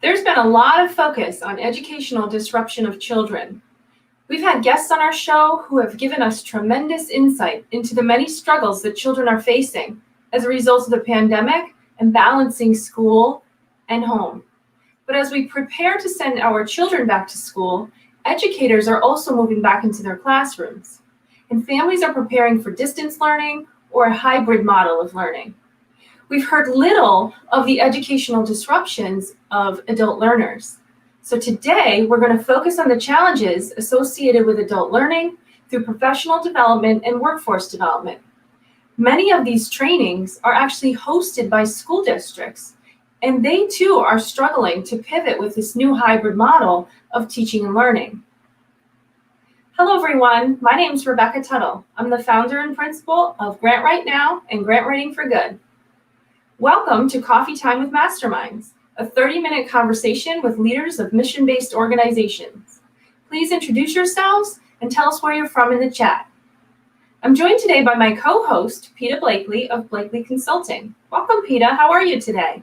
There's been a lot of focus on educational disruption of children. We've had guests on our show who have given us tremendous insight into the many struggles that children are facing as a result of the pandemic and balancing school and home. But as we prepare to send our children back to school, educators are also moving back into their classrooms, and families are preparing for distance learning or a hybrid model of learning. We've heard little of the educational disruptions of adult learners. So today, we're going to focus on the challenges associated with adult learning through professional development and workforce development. Many of these trainings are actually hosted by school districts, and they too are struggling to pivot with this new hybrid model of teaching and learning. Hello everyone, my name is Rebecca Tuttle. I'm the founder and principal of Grant Right Now and Grant Writing for Good. Welcome to Coffee Time with Masterminds, a 30-minute conversation with leaders of mission-based organizations. Please introduce yourselves and tell us where you're from in the chat. I'm joined today by my co-host, Peta Blakely of Blakely Consulting. Welcome, Peta. How are you today?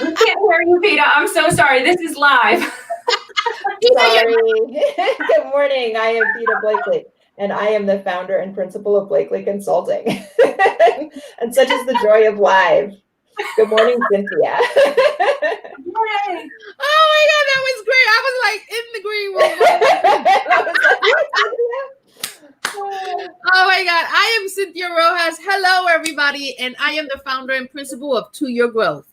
We can't hear you, Peta. I'm so sorry. This is live. Sorry. Good morning. I am Peta Blakely, and I am the founder and principal of Blakely Consulting. And such is the joy of live. Good morning, Cynthia. Good morning. Oh my God, that was great. I was like in the green room. Oh my God, I am Cynthia Rojas. Hello, everybody, and I am the founder and principal of To Your Growth.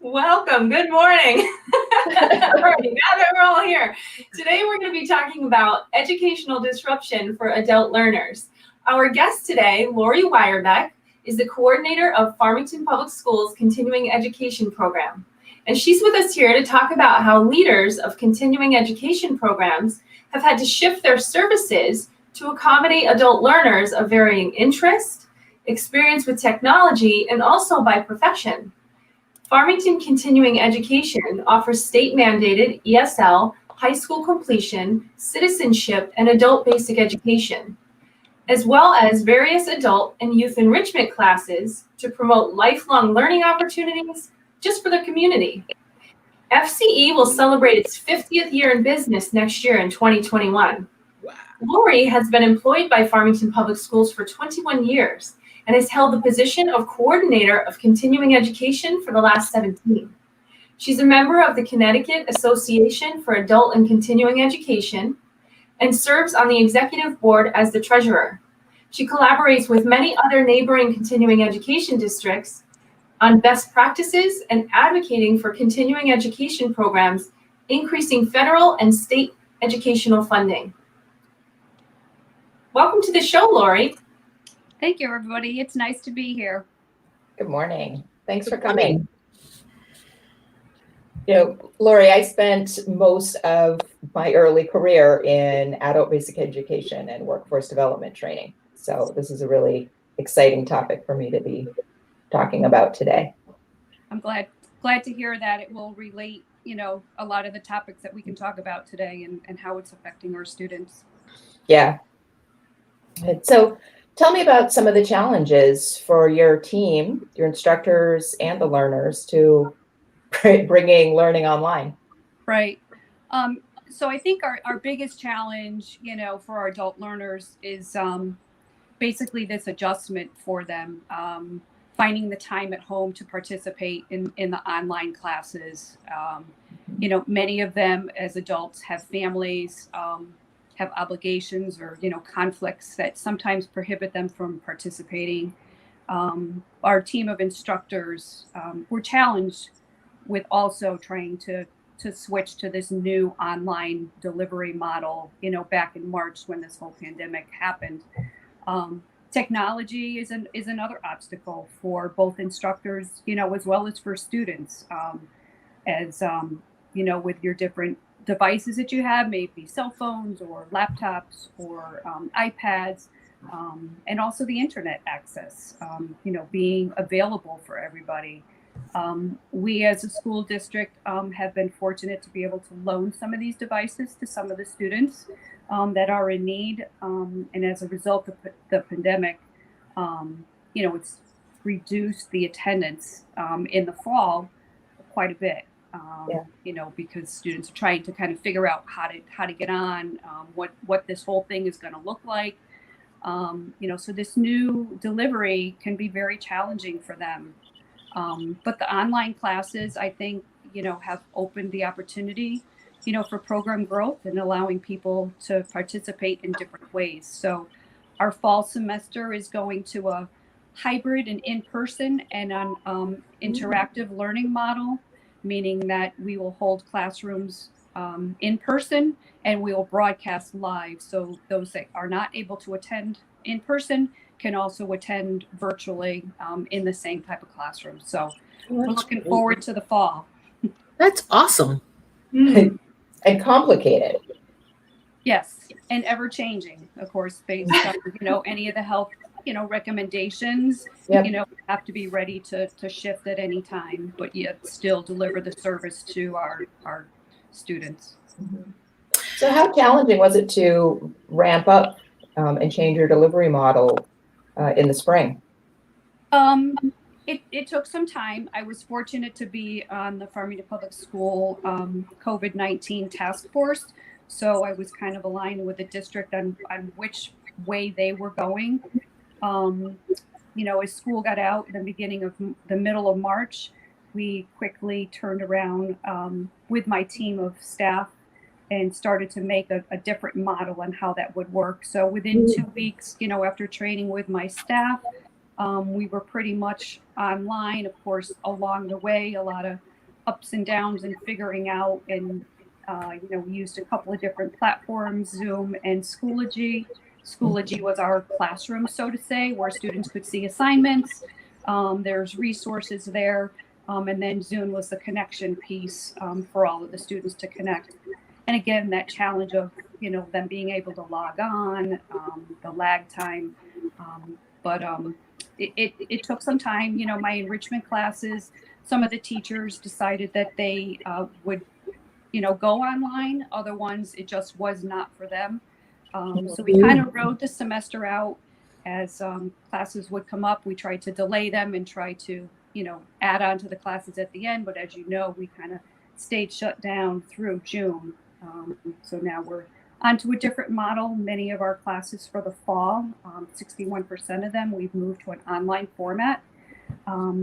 Welcome. Good morning. All right, now that we're all here, today we're going to be talking about educational disruption for adult learners. Our guest today, Lori Weirbeck, is the coordinator of Farmington Public Schools' Continuing Education Program. And she's with us here to talk about how leaders of continuing education programs have had to shift their services to accommodate adult learners of varying interest, experience with technology, and also by profession. Farmington Continuing Education offers state-mandated ESL, high school completion, citizenship, and adult basic education, as well as various adult and youth enrichment classes to promote lifelong learning opportunities just for the community. FCE will celebrate its 50th year in business next year in 2021. Wow. Lori has been employed by Farmington Public Schools for 21 years and has held the position of coordinator of continuing education for the last 17. She's a member of the Connecticut Association for Adult and Continuing Education and serves on the executive board as the treasurer. She collaborates with many other neighboring continuing education districts on best practices and advocating for continuing education programs, increasing federal and state educational funding. Welcome to the show, Lori. Thank you, everybody. It's nice to be here. Good morning. Thanks for coming. You know, Lori, I spent most of my early career in adult basic education and workforce development training. So this is a really exciting topic for me to be talking about today. I'm glad to hear that it will relate, a lot of the topics that we can talk about today and how it's affecting our students. Yeah. So tell me about some of the challenges for your team, your instructors, and the learners to bringing learning online. Right. So I think our biggest challenge, for our adult learners is basically this adjustment for them, finding the time at home to participate in the online classes. Many of them as adults have families, have obligations or, conflicts that sometimes prohibit them from participating. Our team of instructors were challenged with also trying to switch to this new online delivery model, back in March when this whole pandemic happened. Technology is another obstacle for both instructors, as well as for students, with your different devices that you have, maybe cell phones or laptops or iPads, and also the internet access, being available for everybody. We as a school district have been fortunate to be able to loan some of these devices to some of the students that are in need. And as a result of the pandemic, it's reduced the attendance in the fall quite a bit. Because students are trying to kind of figure out how to get on, what this whole thing is going to look like. So this new delivery can be very challenging for them. But the online classes, I think, have opened the opportunity, for program growth and allowing people to participate in different ways. So our fall semester is going to a hybrid and in-person and an interactive learning model, meaning that we will hold classrooms in person and we will broadcast live. So those that are not able to attend in person can also attend virtually in the same type of classroom. So we're looking forward to the fall. That's awesome. And complicated. Yes, and ever changing, of course, based on any of the health recommendations. Yep. Have to be ready to shift at any time, but yet still deliver the service to our students. Mm-hmm. So how challenging was it to ramp up and change your delivery model in the spring? It took some time. I was fortunate to be on the Farmington Public School COVID-19 task force. So I was kind of aligned with the district on which way they were going. As school got out in the middle of March, we quickly turned around with my team of staff and started to make a different model on how that would work. So within 2 weeks, after training with my staff, we were pretty much online. Of course, along the way, a lot of ups and downs and figuring out, and we used a couple of different platforms, Zoom and Schoology. Schoology was our classroom, so to say, where students could see assignments. There's resources there. And then Zoom was the connection piece for all of the students to connect. And again, that challenge of, them being able to log on, the lag time. But it took some time. My enrichment classes, some of the teachers decided that they would, go online. Other ones, it just was not for them. So we kind of rode the semester out as classes would come up. We tried to delay them and try to, add on to the classes at the end. But as you know, we kind of stayed shut down through June. So now we're onto a different model. Many of our classes for the fall, 61% of them, we've moved to an online format.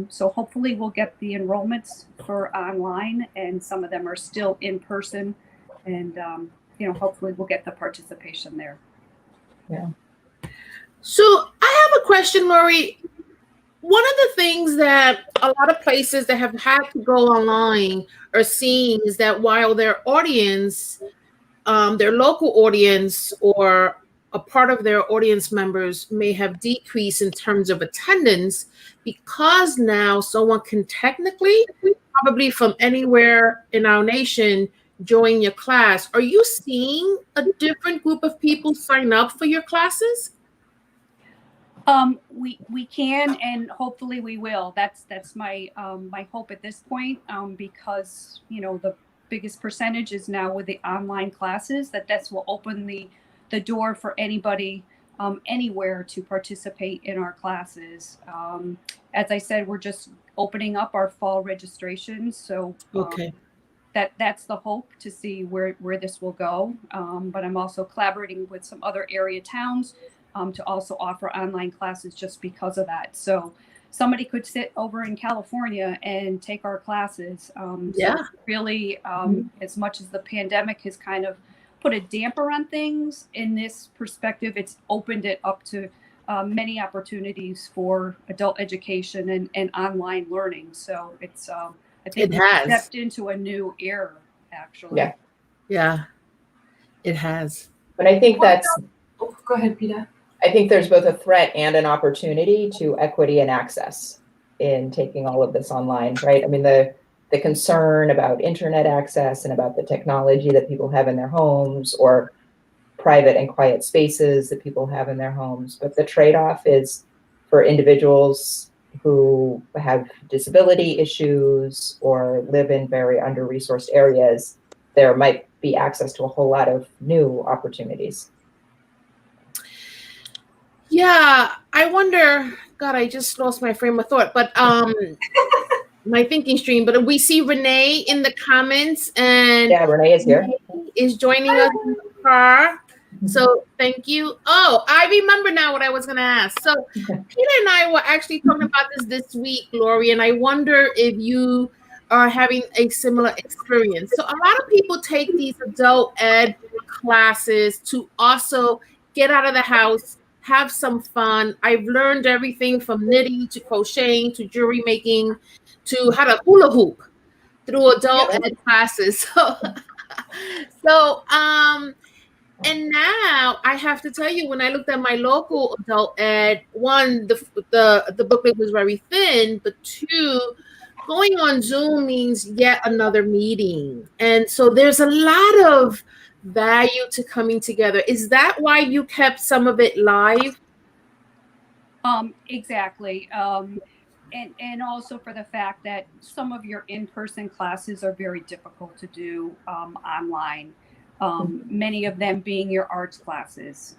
So hopefully we'll get the enrollments for online, and some of them are still in person. And hopefully we'll get the participation there. Yeah. So I have a question, Lori. One of the things that a lot of places that have had to go online are seeing is that while their audience, their local audience or a part of their audience members may have decreased in terms of attendance, because now someone can technically, probably from anywhere in our nation, join your class. Are you seeing a different group of people sign up for your classes? We can, and hopefully we will. That's my my hope at this point, because the biggest percentage is now with the online classes. This will open the door for anybody anywhere to participate in our classes. As I said, we're just opening up our fall registrations, so Okay. That's the hope, to see where this will go. But I'm also collaborating with some other area towns to also offer online classes just because of that. So somebody could sit over in California and take our classes. Yeah. So really, as much as the pandemic has kind of put a damper on things, in this perspective, it's opened it up to many opportunities for adult education and online learning. So it's, I think, It has stepped into a new era, actually. Yeah. Yeah, it has. But I think that's, Oh, go ahead, Peta. I think there's both a threat and an opportunity to equity and access in taking all of this online, right? I mean, the concern about internet access and about the technology that people have in their homes, or private and quiet spaces that people have in their homes. But the trade-off is, for individuals who have disability issues or live in very under-resourced areas, there might be access to a whole lot of new opportunities. Yeah, I wonder, God, I just lost my frame of thought, but my thinking stream. But we see Renee in the comments, and Yeah, Renee is here. Renee is joining us in the car. So thank you. Oh, I remember now what I was going to ask. So Peter and I were actually talking about this week, Lori, and I wonder if you are having a similar experience. So a lot of people take these adult ed classes to also get out of the house, have some fun. I've learned everything from knitting to crocheting to jewelry making to how to hula hoop through adult ed classes. So, and now I have to tell you, when I looked at my local adult ed, one, the booklet was very thin, but two, going on Zoom means yet another meeting. And so there's a lot of value to coming together. Is that why you kept some of it live? Exactly. And also for the fact that some of your in-person classes are very difficult to do online. Many of them being your arts classes,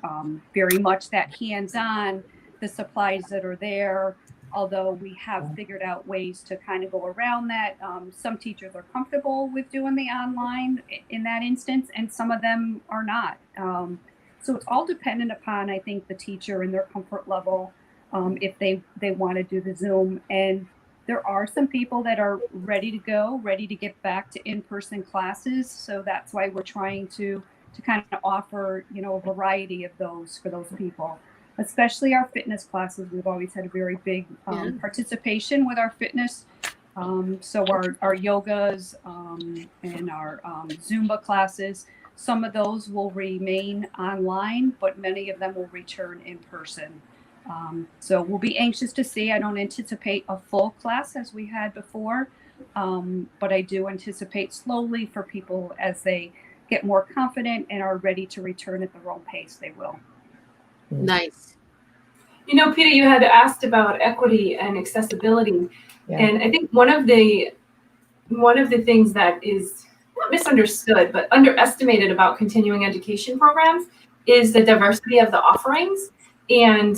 very much that hands-on, the supplies that are there. Although we have figured out ways to kind of go around that. Some teachers are comfortable with doing the online in that instance, and some of them are not. So it's all dependent upon, I think, the teacher and their comfort level. If they want to do the Zoom. And there are some people that are ready to go, ready to get back to in-person classes. So that's why we're trying to kind of offer, a variety of those for those people, especially our fitness classes. We've always had a very big participation with our fitness. So our yogas and our Zumba classes, some of those will remain online, but many of them will return in person. So we'll be anxious to see. I don't anticipate a full class as we had before, but I do anticipate slowly for people as they get more confident and are ready to return at their own pace, they will. Nice. Peter, you had asked about equity and accessibility, and I think one of the things that is not misunderstood but underestimated about continuing education programs is the diversity of the offerings and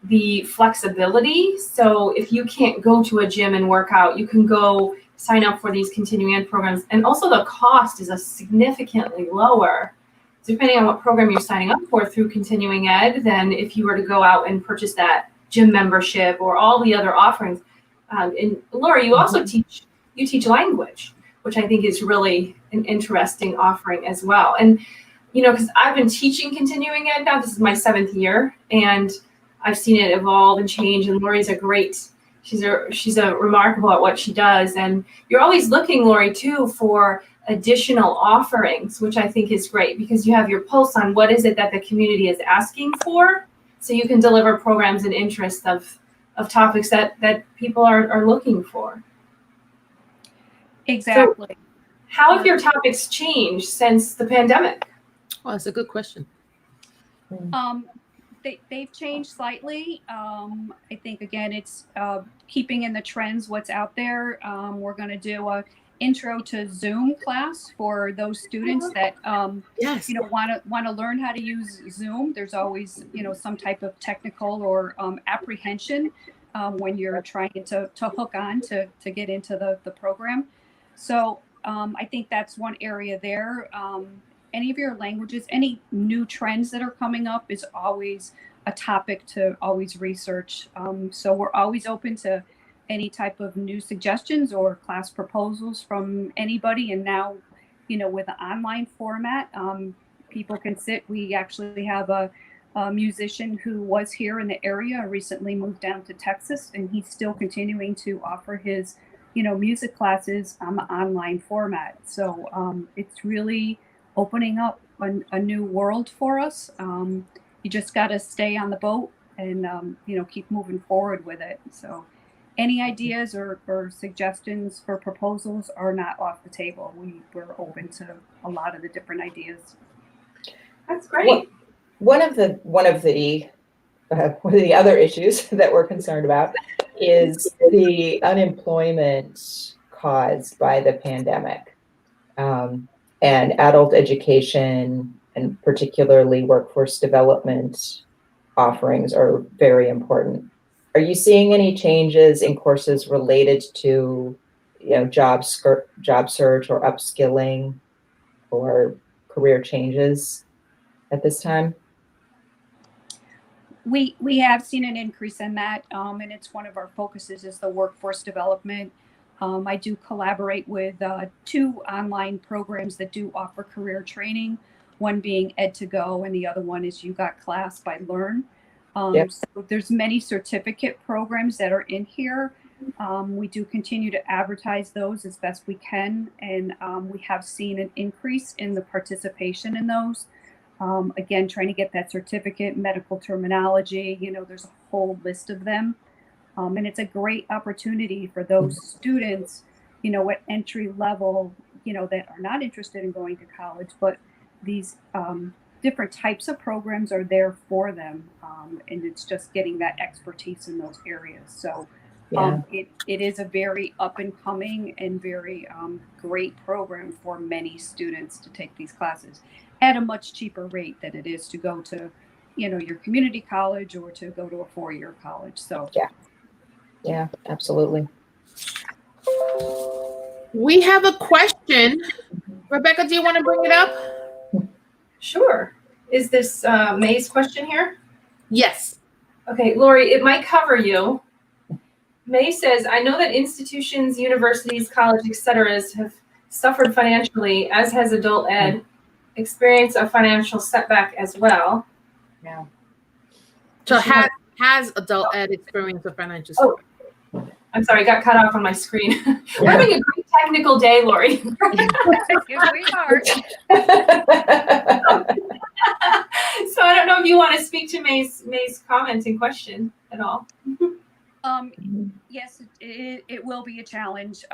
the flexibility. So if you can't go to a gym and work out, you can go sign up for these continuing ed programs. And also the cost is significantly lower, depending on what program you're signing up for through continuing ed, than if you were to go out and purchase that gym membership or all the other offerings. And Laura, you also teach language, which I think is really an interesting offering as well. And, because I've been teaching continuing ed now, this is my 7th year, and I've seen it evolve and change, and Lori's she's a remarkable at what she does. And you're always looking, Lori, too, for additional offerings, which I think is great because you have your pulse on what is it that the community is asking for, so you can deliver programs and interests of topics that people are looking for. Exactly. So how have your topics changed since the pandemic? Oh, that's a good question. They've changed slightly. I think, again, it's keeping in the trends, what's out there. We're going to do a intro to Zoom class for those students that, want to learn how to use Zoom. There's always, some type of technical or apprehension when you're trying to hook on to get into the program. So I think that's one area there. Any of your languages, any new trends that are coming up is always a topic to always research. So we're always open to any type of new suggestions or class proposals from anybody. And now, with the online format, people can sit. We actually have a musician who was here in the area, recently moved down to Texas, and he's still continuing to offer his, music classes on the online format. So it's really opening up a new world for us. You just got to stay on the boat and, keep moving forward with it. So any ideas or suggestions for proposals are not off the table. We're open to a lot of the different ideas. That's great. One of the one of the other issues that we're concerned about is the unemployment caused by the pandemic. And adult education, and particularly workforce development offerings, are very important. Are you seeing any changes in courses related to, job search or upskilling or career changes at this time? We have seen an increase in that, and it's one of our focuses is the workforce development. I do collaborate with 2 online programs that do offer career training, one being Ed2Go and the other one is You Got Class by Learn. Yep. So there's many certificate programs that are in here. We do continue to advertise those as best we can, and we have seen an increase in the participation in those. Again, trying to get that certificate, medical terminology, there's a whole list of them. And it's a great opportunity for those students, at entry level, that are not interested in going to college, but these different types of programs are there for them. And it's just getting that expertise in those areas. So it is a very up and coming and very great program for many students to take these classes at a much cheaper rate than it is to go to, your community college or to go to a 4-year college. So yeah, absolutely. We have a question. Rebecca, do you want to bring it up? Sure. Is this May's question here? Yes. Okay, Lori, it might cover you. May says, I know that institutions, universities, colleges, etc. have suffered financially, as has adult ed, experience a financial setback as well. Yeah. So has adult ed experience of financial support? Oh, I'm sorry, got cut off on my screen. We're having a great technical day, Lori. yes, we are. So I don't know if you want to speak to May's comment and question at all. Yes, it will be a challenge.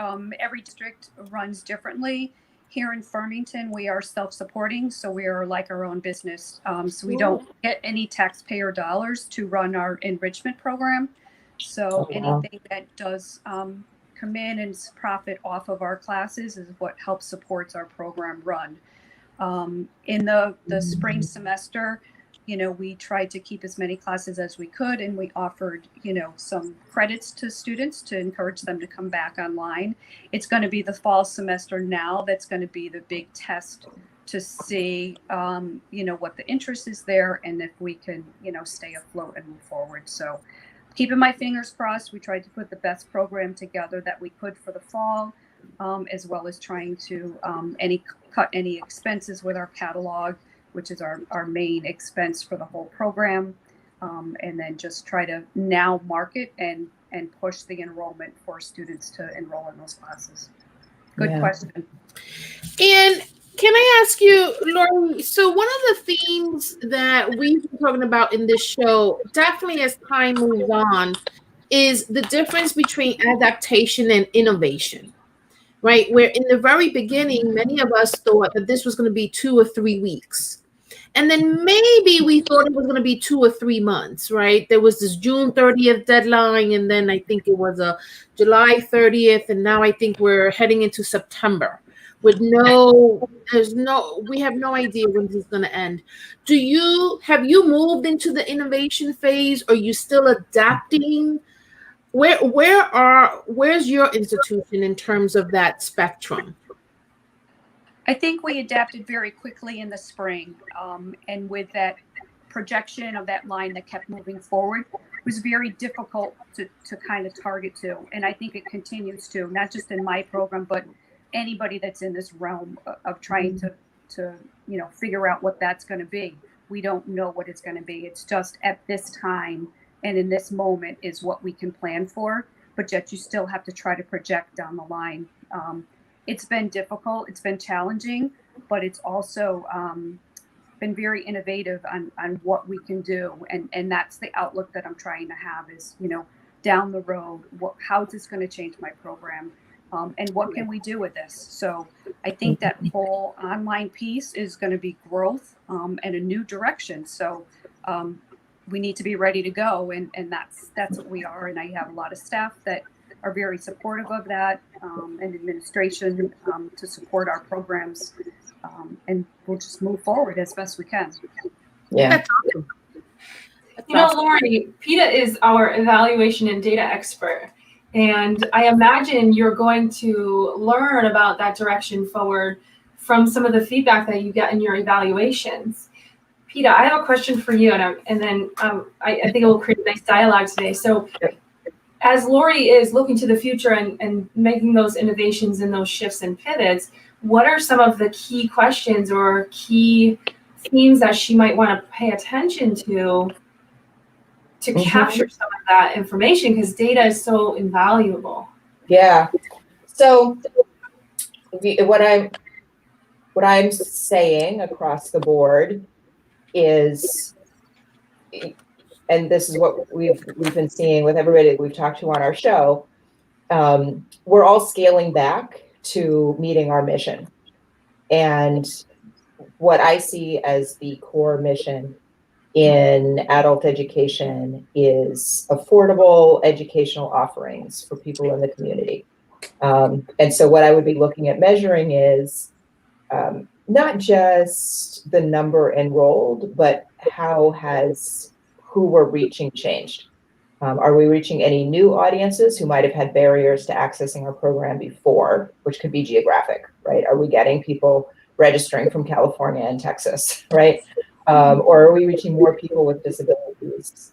Every district runs differently. Here in Farmington, we are self-supporting, so we are like our own business. So we don't get any taxpayer dollars to run our enrichment program. So anything that does come in and profit off of our classes is what helps supports our program run. In the spring semester, we tried to keep as many classes as we could, and we offered, some credits to students to encourage them to come back online. It's going to be the fall semester now that's going to be the big test to see, what the interest is there and if we can, stay afloat and move forward. So keeping my fingers crossed, we tried to put the best program together that we could for the fall, as well as trying to cut any expenses with our catalog, which is our main expense for the whole program, and then just try to now market and push the enrollment for students to enroll in those classes. Good question. And can I ask you, Lauren, so one of the themes that we've been talking about in this show, definitely as time moves on, is the difference between adaptation and innovation, right? Where in the very beginning, many of us thought that this was going to be 2 or 3 weeks. And then maybe we thought it was going to be 2 or 3 months, right? There was this June 30th deadline, and then I think it was a July 30th, and now I think we're heading into September with we have no idea when this is going to end. Have you moved into the innovation phase? Are you still adapting? Where's your institution in terms of that spectrum? I think we adapted very quickly in the spring, and with that projection of that line that kept moving forward, it was very difficult to kind of target to, and I think it continues to, not just in my program, but anybody that's in this realm of trying to figure out what that's going to be. We don't know what it's going to be. It's just at this time and in this moment is what we can plan for, but yet you still have to try to project down the line. It's been difficult, it's been challenging, but it's also been very innovative on what we can do. And that's the outlook that I'm trying to have is, down the road, how is this going to change my program? And what can we do with this? So I think that whole online piece is going to be growth and a new direction. So we need to be ready to go, and that's what we are. And I have a lot of staff that are very supportive of that, and administration to support our programs, and we'll just move forward as best we can. Yeah. That's awesome. You know, Lori, PETA is our evaluation and data expert. And I imagine you're going to learn about that direction forward from some of the feedback that you get in your evaluations. PETA, I have a question for you, and then I think it will create a nice dialogue today. So as Lori is looking to the future and making those innovations and those shifts and pivots, what are some of the key questions or key themes that she might want to pay attention to capture some of that information, because data is so invaluable? Yeah. So what I'm saying across the board is, and this is what we've been seeing with everybody that we've talked to on our show, we're all scaling back to meeting our mission. And what I see as the core mission in adult education is affordable educational offerings for people in the community. And so what I would be looking at measuring is not just the number enrolled, but how has who we're reaching changed. Are we reaching any new audiences who might have had barriers to accessing our program before, which could be geographic, right? Are we getting people registering from California and Texas, right? Or are we reaching more people with disabilities,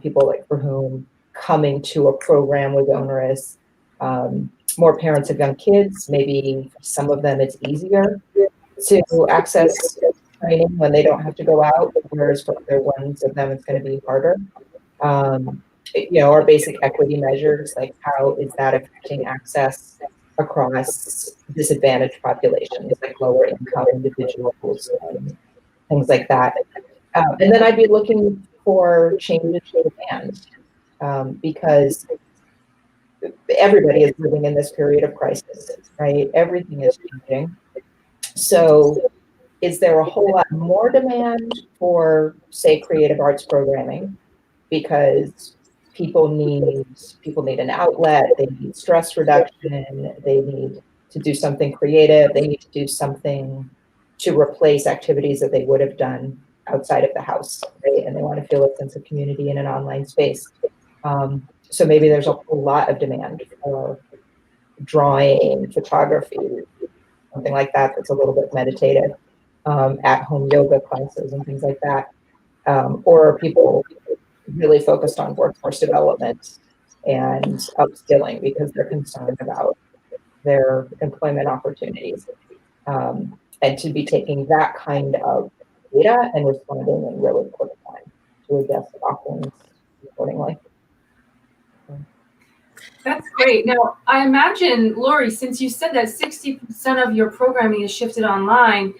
people like for whom coming to a program was onerous? More parents of young kids, maybe for some of them it's easier to access training when they don't have to go out, whereas for other ones of them it's going to be harder. Our basic equity measures, like how is that affecting access across disadvantaged populations, like lower income individuals, things like that. And then I'd be looking for changes in demand, because everybody is living in this period of crisis, right? Everything is changing. So is there a whole lot more demand for, say, creative arts programming because people need an outlet, they need stress reduction, they need to do something creative, they need to do something to replace activities that they would have done outside of the house, right? And they want to feel a sense of community in an online space. So maybe there's a whole lot of demand for drawing, photography, something like that that's a little bit meditative, at-home yoga classes and things like that. Or are people really focused on workforce development and upskilling because they're concerned about their employment opportunities? And to be taking that kind of data and responding in really quick time to adjust offerings accordingly. That's great. Now, I imagine, Lori, since you said that 60% of your programming is shifted online,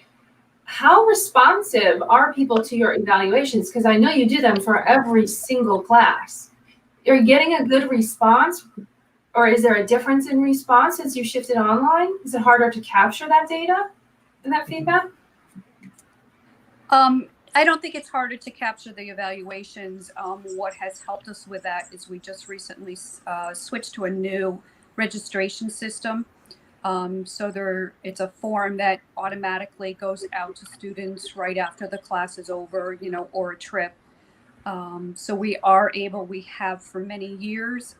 how responsive are people to your evaluations? Because I know you do them for every single class. Are you getting a good response? Or is there a difference in response since you shifted online? Is it harder to capture that data and that feedback? I don't think it's harder to capture the evaluations. What has helped us with that is we just recently switched to a new registration system. So it's a form that automatically goes out to students right after the class is over, or a trip. So we have for many years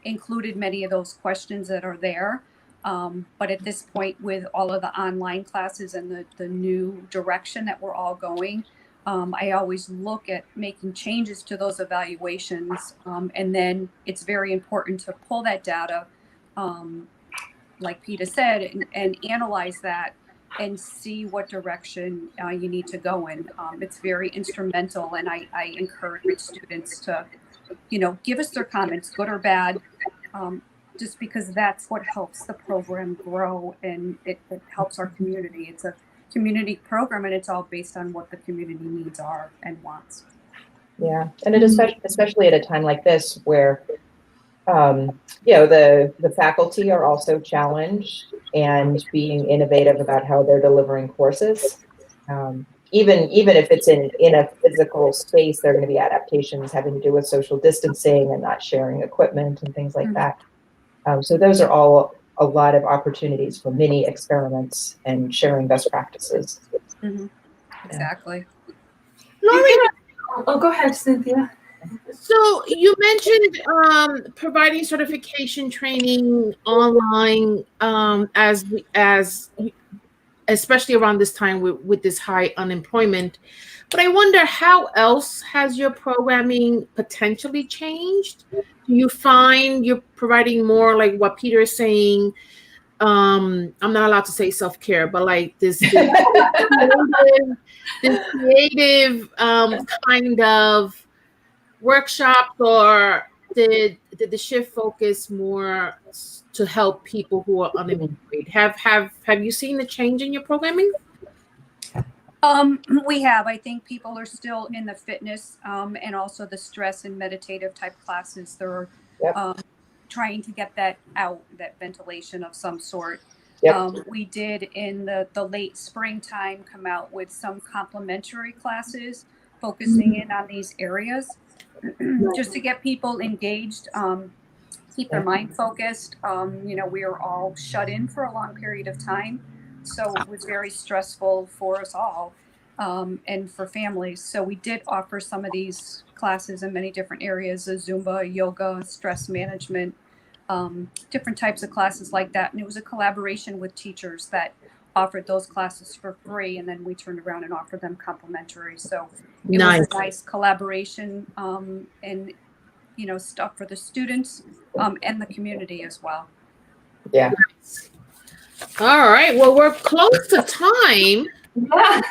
included many of those questions that are there. But at this point, with all of the online classes and the new direction that we're all going, I always look at making changes to those evaluations. And then it's very important to pull that data, like PETA said, and analyze that and see what direction you need to go in. It's very instrumental, and I encourage students to, give us their comments, good or bad, just because that's what helps the program grow, and it helps our community. It's a community program, and it's all based on what the community needs are and wants. Yeah, and it especially at a time like this where the faculty are also challenged and being innovative about how they're delivering courses. even if it's in a physical space, there are going to be adaptations having to do with social distancing and not sharing equipment and things like that. So those are all a lot of opportunities for mini experiments and sharing best practices. Exactly. Lori, Oh, go ahead, Cynthia. so you mentioned providing certification training online as especially around this time with this high unemployment. But I wonder, how else has your programming potentially changed? Do you find you're providing more like what Peter is saying? I'm not allowed to say self-care, but like this creative kind of workshops, or did the shift focus more to help people who are unemployed? Have you seen the change in your programming? We have. I think people are still in the fitness and also the stress and meditative type classes. They're trying to get that out, that ventilation of some sort. We did in the late springtime come out with some complementary classes focusing in on these areas just to get people engaged, keep their mind focused. We were all shut in for a long period of time, so it was very stressful for us all and for families. So we did offer some of these classes in many different areas: Zumba, yoga, stress management, different types of classes like that. And it was a collaboration with teachers that offered those classes for free, and then we turned around and offered them complimentary. So it was a nice collaboration and stuff for the students and the community as well. Yeah. All right. Well, we're close to time. Yeah,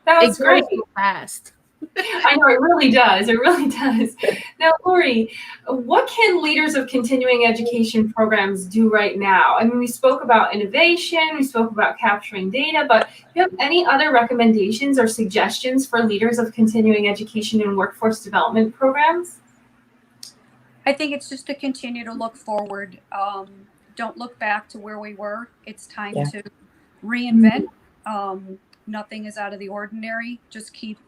that was great. So fast. I know, it really does. It really does. Now, Lori, what can leaders of continuing education programs do right now? I mean, we spoke about innovation, we spoke about capturing data, but do you have any other recommendations or suggestions for leaders of continuing education and workforce development programs? I think it's just to continue to look forward. Don't look back to where we were. It's time to reinvent. Nothing is out of the ordinary. Just keep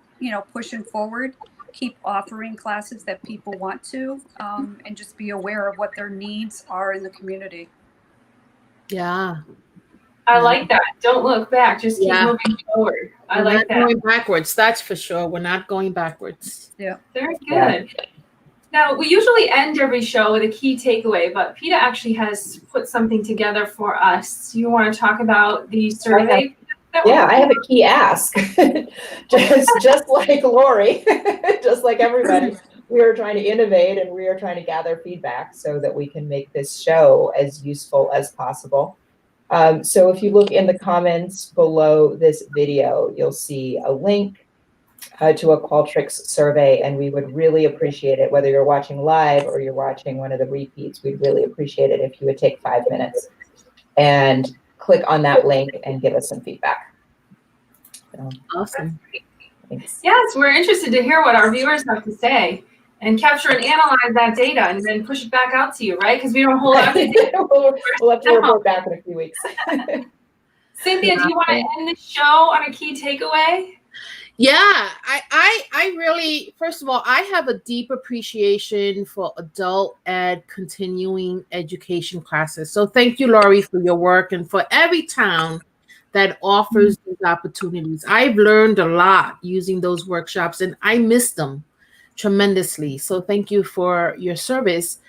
pushing forward, keep offering classes that people want to, and just be aware of what their needs are in the community. Yeah. I like that. Don't look back. Just keep moving forward. I like that. We're not going backwards. That's for sure. We're not going backwards. Yeah. Very good. Now, we usually end every show with a key takeaway, but PETA actually has put something together for us. Do you want to talk about the survey? I have a key ask. just like Lori, just like everybody, we are trying to innovate and we are trying to gather feedback so that we can make this show as useful as possible. So if you look in the comments below this video, you'll see a link to a Qualtrics survey, and we would really appreciate it, whether you're watching live or you're watching one of the repeats. We'd really appreciate it if you would take 5 minutes and click on that link and give us some feedback. So, awesome. Thanks. Yes, we're interested to hear what our viewers have to say and capture and analyze that data and then push it back out to you, right? Because we don't hold out the data. We'll have to report back in a few weeks. Cynthia, do you want to end the show on a key takeaway? Yeah, I really, first of all, I have a deep appreciation for adult ed continuing education classes. So thank you, Lori, for your work and for every town that offers these opportunities. I've learned a lot using those workshops and I miss them tremendously. So thank you for your service.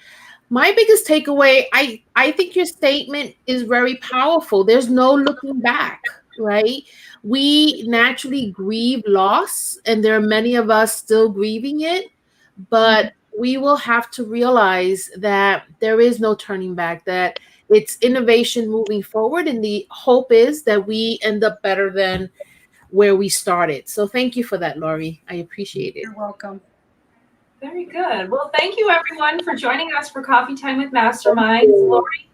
My biggest takeaway, I think your statement is very powerful. There's no looking back, right? We naturally grieve loss, and there are many of us still grieving it, but we will have to realize that there is no turning back, that it's innovation moving forward, and the hope is that we end up better than where we started. So thank you for that, Lori. I appreciate it. You're welcome. Very good. Well, thank you, everyone, for joining us for Coffee Time with Masterminds. Lori,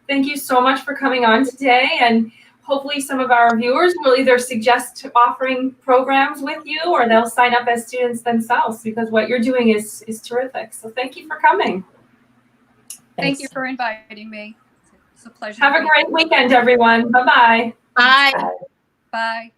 thank you so much for coming on today, and hopefully some of our viewers will either suggest offering programs with you or they'll sign up as students themselves, because what you're doing is terrific. So thank you for coming. Thank you for inviting me. It's a pleasure. Have a great weekend, everyone. Bye-bye. Bye. Bye.